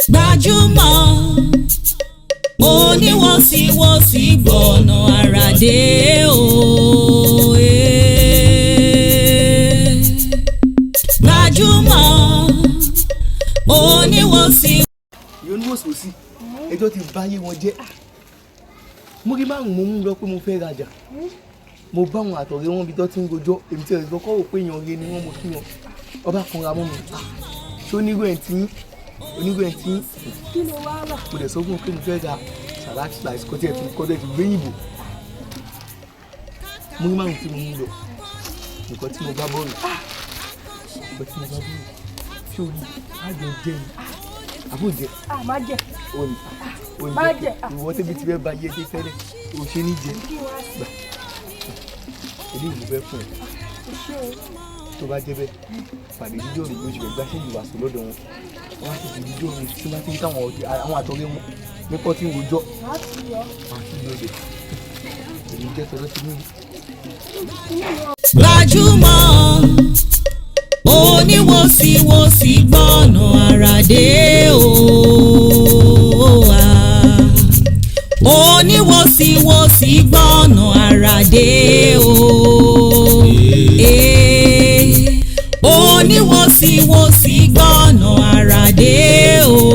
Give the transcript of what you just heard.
Gbajumo Oniwosi-wosi gbọ̀nà àràdé o. Gbajumo Oniwosi. Oniwosi-wosi ẹjọ́ ti báyé wọn jẹ́. Mo rí márùn-ún mo mú lọ pé mo fẹ́ rajà. Mo bá wọn àtọ̀rẹ́ wọn bí tó ti ń rojọ́ èmi tí ẹ̀rọ kọ́kọ́ rò pé èèyàn rẹ ni wọ́n mo kí wọn. Ọba kan ra mọ́ mi. Ṣé onírú ẹ̀ tí kí ló wá rà? Mo dẹ̀ sọ fún un pé mo fẹ́ ra salad slice kọ́tẹ́ ẹ̀ tó kọ́tẹ́ ẹ̀ tó gbé yìnbó. Mo rí márùn-ún tí mo mú lọ. Nǹkan tí mo bá bọ́ọ̀lù. Ṣé o rí àjọ jẹ́ ni? Àbò jẹ́. Má jẹ́. Má jẹ́. Ìwọ tẹ́bi ti fẹ́ ba yé dé fẹ́rẹ̀. O ṣe ní jẹ. Gbà. Èdè ìlú fẹ́ fún ẹ. Tó bá jẹ́ bẹ́ẹ̀, pàdé dídó mi lóṣù ẹgbẹ́ ṣe ìwà sí lọ́dọ̀ wọn. Wọ́n á sì fi dídó mi tí wọ́n ti ń káwọn àwọn àtọ̀rẹ́ wọn ní kọ́ tí ń rojọ́. Wọ́n á sì yọ ọdẹ. Èmi jẹ́ sọ́dọ̀ sí mi. Gbajumo Oniwosi-wosi gbọ̀nà àràdé o. Oniwosi-wosi gbọ̀nà àràdé o. Oniwosi-wosi